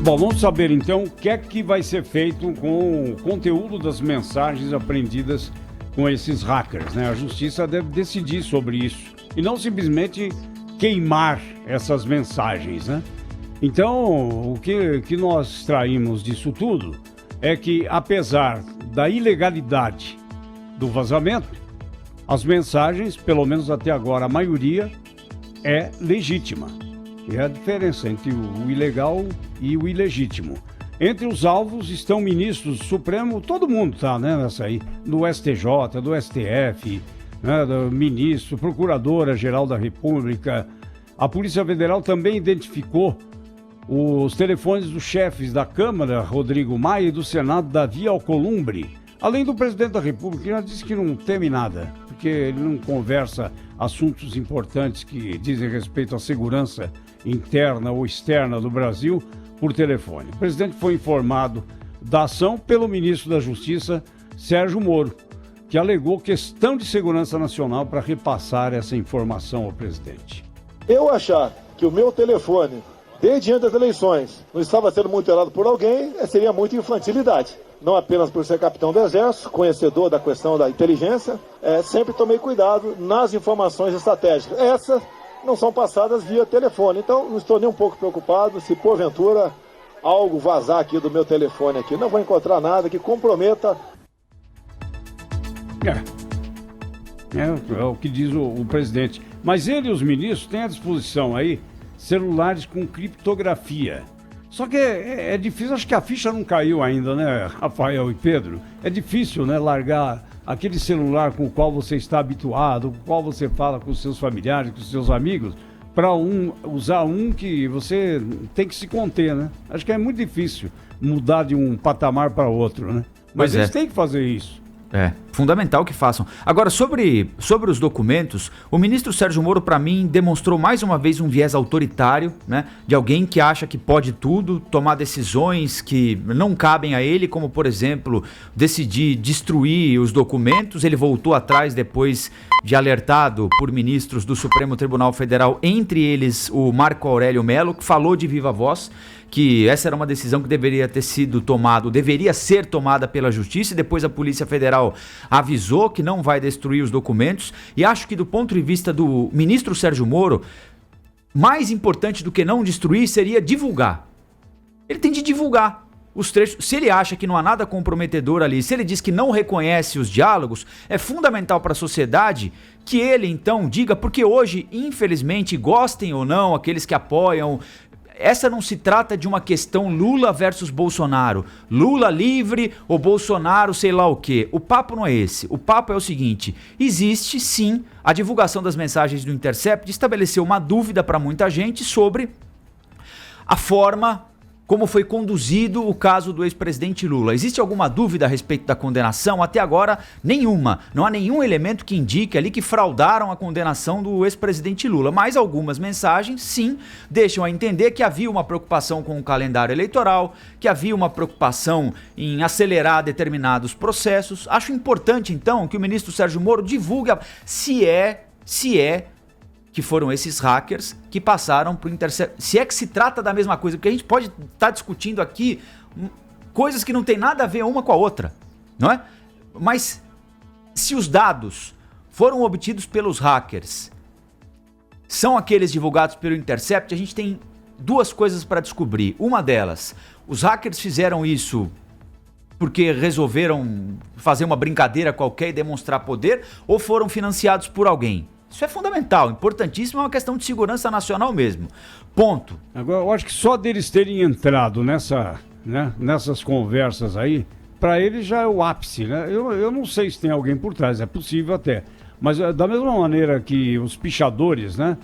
Bom, vamos saber então o que é que vai ser feito com o conteúdo das mensagens apreendidas com esses hackers, né? A justiça deve decidir sobre isso e não simplesmente queimar essas mensagens, né? Então, o que nós extraímos disso tudo é que, apesar da ilegalidade do vazamento, as mensagens, pelo menos até agora, a maioria é legítima. E é a diferença entre o ilegal e o ilegítimo. Entre os alvos estão ministros do Supremo, todo mundo tá, né, nessa aí, do STJ, do STF, né, do ministro, Procuradora-Geral da República. A Polícia Federal também identificou os telefones dos chefes da Câmara, Rodrigo Maia, e do Senado, Davi Alcolumbre, além do presidente da República, que já disse que não teme nada, porque ele não conversa assuntos importantes que dizem respeito à segurança interna ou externa do Brasil por telefone. O presidente foi informado da ação pelo ministro da Justiça, Sérgio Moro, que alegou questão de segurança nacional para repassar essa informação ao presidente. Eu achar que o meu telefone, desde antes das eleições, não estava sendo monitorado por alguém, seria muita infantilidade. Não apenas por ser capitão do Exército, conhecedor da questão da inteligência, sempre tomei cuidado nas informações estratégicas. Essas não são passadas via telefone, então não estou nem um pouco preocupado se porventura algo vazar aqui do meu telefone aqui. Não vou encontrar nada que comprometa. É o que diz o presidente. Mas ele e os ministros têm à disposição aí celulares com criptografia. Só que é difícil, acho que a ficha não caiu ainda, né, Rafael e Pedro? É difícil, né, largar aquele celular com o qual você está habituado, com o qual você fala com os seus familiares, com os seus amigos, para usar um que você tem que se conter, né? Acho que é muito difícil mudar de um patamar para outro, né? Mas eles têm que fazer isso. É, fundamental que façam. Agora, sobre os documentos, o ministro Sérgio Moro, para mim, demonstrou mais uma vez um viés autoritário, né? De alguém que acha que pode tudo, tomar decisões que não cabem a ele, como, por exemplo, decidir destruir os documentos. Ele voltou atrás depois de alertado por ministros do Supremo Tribunal Federal, entre eles o Marco Aurélio Mello, que falou de viva voz que essa era uma decisão que deveria ser tomada pela Justiça, e depois a Polícia Federal avisou que não vai destruir os documentos. E acho que, do ponto de vista do ministro Sérgio Moro, mais importante do que não destruir seria divulgar. Ele tem de divulgar os trechos. Se ele acha que não há nada comprometedor ali, se ele diz que não reconhece os diálogos, é fundamental para a sociedade que ele então diga, porque hoje, infelizmente, gostem ou não, aqueles que apoiam, essa não se trata de uma questão Lula versus Bolsonaro, Lula livre ou Bolsonaro sei lá o quê. O papo não é esse. O papo é o seguinte: existe sim a divulgação das mensagens do Intercept, estabeleceu uma dúvida para muita gente sobre a forma como foi conduzido o caso do ex-presidente Lula. Existe alguma dúvida a respeito da condenação? Até agora, nenhuma. Não há nenhum elemento que indique ali que fraudaram a condenação do ex-presidente Lula. Mas algumas mensagens, sim, deixam a entender que havia uma preocupação com o calendário eleitoral, que havia uma preocupação em acelerar determinados processos. Acho importante, então, que o ministro Sérgio Moro divulgue se é que foram esses hackers que passaram por Intercept. Se é que se trata da mesma coisa, porque a gente pode estar discutindo aqui coisas que não tem nada a ver uma com a outra, não é? Mas se os dados foram obtidos pelos hackers, são aqueles divulgados pelo Intercept, a gente tem duas coisas para descobrir. Uma delas, os hackers fizeram isso porque resolveram fazer uma brincadeira qualquer e demonstrar poder, ou foram financiados por alguém? Isso é fundamental, importantíssimo, é uma questão de segurança nacional mesmo. Ponto. Agora, eu acho que só deles terem entrado nessas conversas aí, para eles já é o ápice, né? Eu não sei se tem alguém por trás, é possível até. Mas da mesma maneira que os pichadores, né,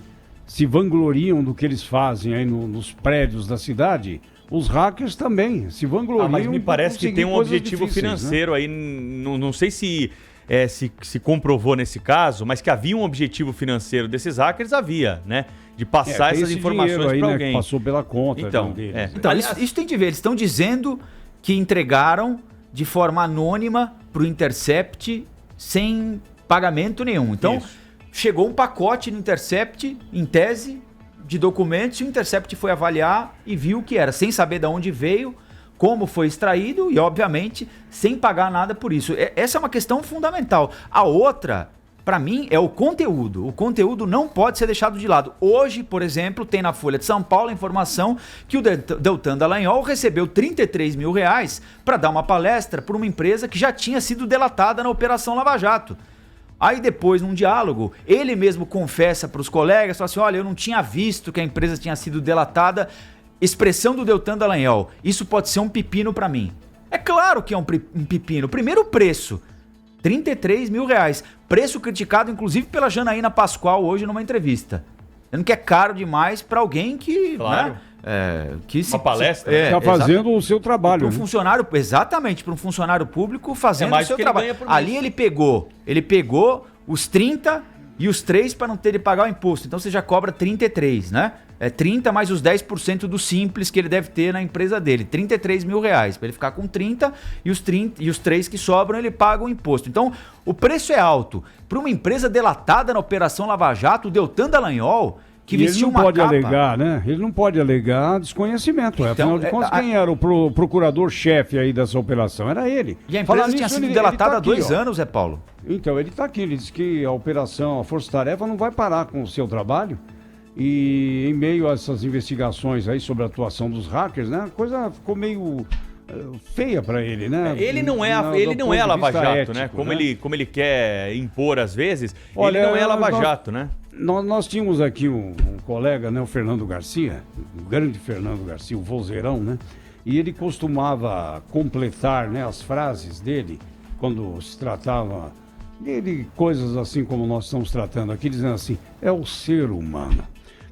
se vangloriam do que eles fazem aí nos prédios da cidade, os hackers também se vangloriam. Mas me parece que tem um objetivo difíceis, financeiro, né? Aí, não sei se comprovou nesse caso, mas que havia um objetivo financeiro desses hackers, havia, né? De passar essas informações para alguém. Que passou pela conta. Então, deles. Então isso tem de ver. Eles estão dizendo que entregaram de forma anônima para o Intercept sem pagamento nenhum. Então, chegou um pacote no Intercept, em tese, de documentos e o Intercept foi avaliar e viu que era, sem saber de onde veio, como foi extraído e, obviamente, sem pagar nada por isso. Essa é uma questão fundamental. A outra, para mim, é o conteúdo. O conteúdo não pode ser deixado de lado. Hoje, por exemplo, tem na Folha de São Paulo a informação que o Deltan Dallagnol recebeu R$33 mil para dar uma palestra para uma empresa que já tinha sido delatada na Operação Lava Jato. Aí depois, num diálogo, ele mesmo confessa para os colegas, fala assim, olha, eu não tinha visto que a empresa tinha sido delatada. Expressão do Deltan Dallagnol, isso pode ser um pepino para mim. É claro que é um pepino. Primeiro, o preço, R$33 mil. Preço criticado, inclusive, pela Janaína Pascoal hoje numa entrevista. Dizendo que é caro demais para alguém que... Claro. Né, que uma palestra. Está fazendo o seu trabalho. Para um funcionário, exatamente, para um funcionário público fazendo o seu trabalho. Ali ele pegou os 30 e os 3 para não ter de pagar o imposto. Então você já cobra 33, né? É 30 mais os 10% do simples que ele deve ter na empresa dele. R$33 mil. Para ele ficar com 30 e os 3 que sobram ele paga o imposto. Então o preço é alto. Para uma empresa delatada na Operação Lava Jato, o Deltan Dallagnol, que vestiu uma capa... Ele não pode alegar, né? Ele não pode alegar desconhecimento. Então, afinal de contas, quem era o procurador-chefe aí dessa operação? Era ele. E a empresa tinha sido delatada há 2 anos, Zé Paulo. Então, ele está aqui. Ele disse que a operação, a Força Tarefa não vai parar com o seu trabalho. E em meio a essas investigações aí sobre a atuação dos hackers, né? A coisa ficou meio feia para ele, né? Ele não é a Lava Jato, ético, né? Como ele quer impor às vezes, olha, ele não é a Lava Jato, né? Nós tínhamos aqui um colega, né, o Fernando Garcia, o grande Fernando Garcia, o vozeirão, né? E ele costumava completar, né, as frases dele quando se tratava de coisas assim como nós estamos tratando aqui, dizendo assim, é o ser humano.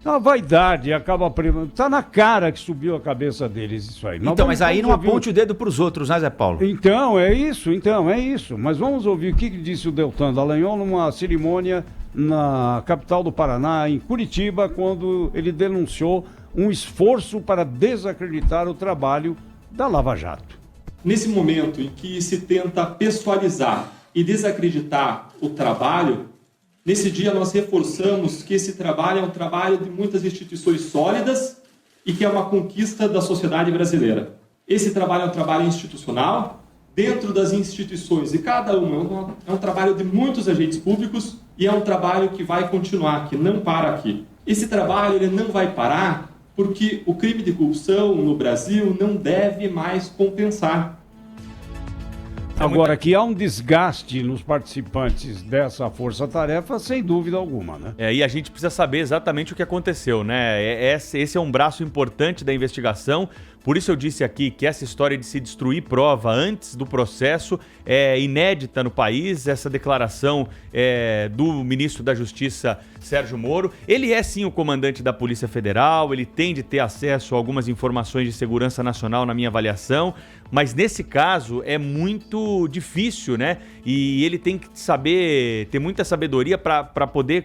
A vaidade acaba... Tá na cara que subiu a cabeça deles isso aí. Então, mas aí não aponte o dedo para os outros, né, Zé Paulo? Então, é isso. Mas vamos ouvir o que disse o Deltan Dallagnol numa cerimônia na capital do Paraná, em Curitiba, quando ele denunciou um esforço para desacreditar o trabalho da Lava Jato. Nesse momento em que se tenta pessoalizar e desacreditar o trabalho, nesse dia nós reforçamos que esse trabalho é um trabalho de muitas instituições sólidas e que é uma conquista da sociedade brasileira. Esse trabalho é um trabalho institucional, dentro das instituições, e cada uma é um trabalho de muitos agentes públicos e é um trabalho que vai continuar, que não para aqui. Esse trabalho ele não vai parar porque o crime de corrupção no Brasil não deve mais compensar. Agora, que há um desgaste nos participantes dessa força-tarefa, sem dúvida alguma, né? E a gente precisa saber exatamente o que aconteceu, né? Esse é um braço importante da investigação. Por isso eu disse aqui que essa história de se destruir prova antes do processo é inédita no país. Essa declaração do ministro da Justiça, Sérgio Moro. Ele é sim o comandante da Polícia Federal, ele tem de ter acesso a algumas informações de segurança nacional na minha avaliação, mas nesse caso é muito difícil, né? E ele tem que saber, ter muita sabedoria para poder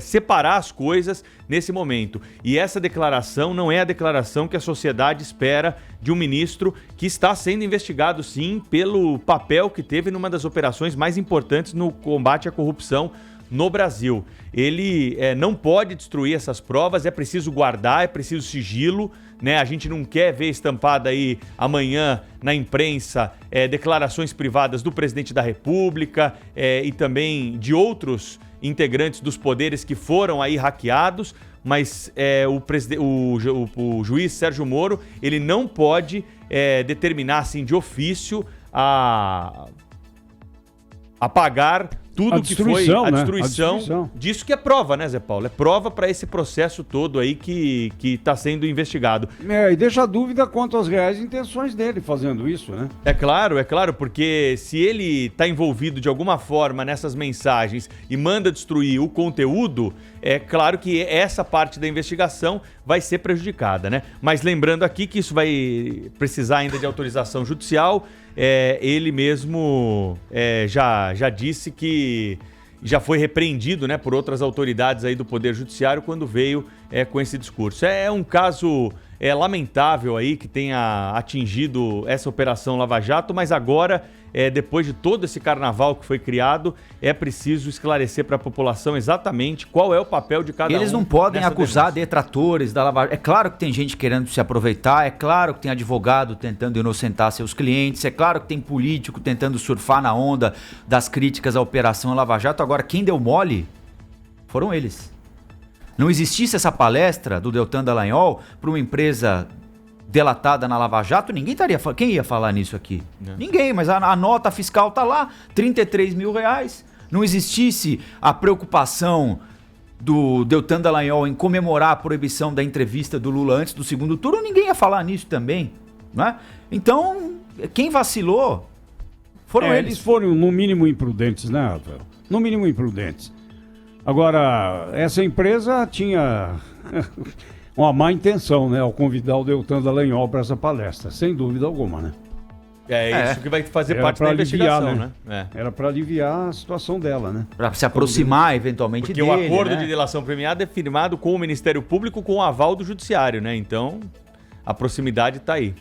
separar as coisas nesse momento. E essa declaração não é a declaração que a sociedade espera de um ministro que está sendo investigado, sim, pelo papel que teve numa das operações mais importantes no combate à corrupção no Brasil. Ele não pode destruir essas provas, é preciso guardar, é preciso sigilo, né? A gente não quer ver estampada aí amanhã na imprensa declarações privadas do presidente da República e também de outros integrantes dos poderes que foram aí hackeados, mas o juiz Sérgio Moro, ele não pode determinar assim de ofício a apagar tudo que foi a destruição disso, que é prova, né, Zé Paulo? É prova para esse processo todo aí que está sendo investigado. E deixa a dúvida quanto às reais intenções dele fazendo isso, né? É claro, porque se ele está envolvido de alguma forma nessas mensagens e manda destruir o conteúdo, é claro que essa parte da investigação vai ser prejudicada, né? Mas lembrando aqui que isso vai precisar ainda de autorização judicial. Ele mesmo já disse que já foi repreendido, né, por outras autoridades aí do Poder Judiciário quando veio com esse discurso. É um caso é lamentável aí que tenha atingido essa Operação Lava Jato, mas agora, depois de todo esse carnaval que foi criado, é preciso esclarecer para a população exatamente qual é o papel de cada um. Eles não podem nessa acusar denúncia. detratores da Lava Jato. É claro que tem gente querendo se aproveitar, é claro que tem advogado tentando inocentar seus clientes, é claro que tem político tentando surfar na onda das críticas à Operação Lava Jato. Agora, quem deu mole foram eles. Não existisse essa palestra do Deltan Dallagnol para uma empresa delatada na Lava Jato, ninguém estaria falando. Quem ia falar nisso aqui? Não. Ninguém, mas a nota fiscal tá lá, R$33 mil. Não existisse a preocupação do Deltan Dallagnol em comemorar a proibição da entrevista do Lula antes do segundo turno, ninguém ia falar nisso também, né? Então, quem vacilou foram eles. Eles foram, no mínimo, imprudentes, né, Rafael? No mínimo, imprudentes. Agora, essa empresa tinha uma má intenção, né, ao convidar o Deltan Dallagnol para essa palestra, sem dúvida alguma, né? É isso que vai fazer Era parte pra da aliviar, investigação, né? Era para aliviar a situação dela, né? Para se aproximar eventualmente Porque dele, o acordo né? de delação premiada é firmado com o Ministério Público com o aval do Judiciário, né? Então, a proximidade está aí.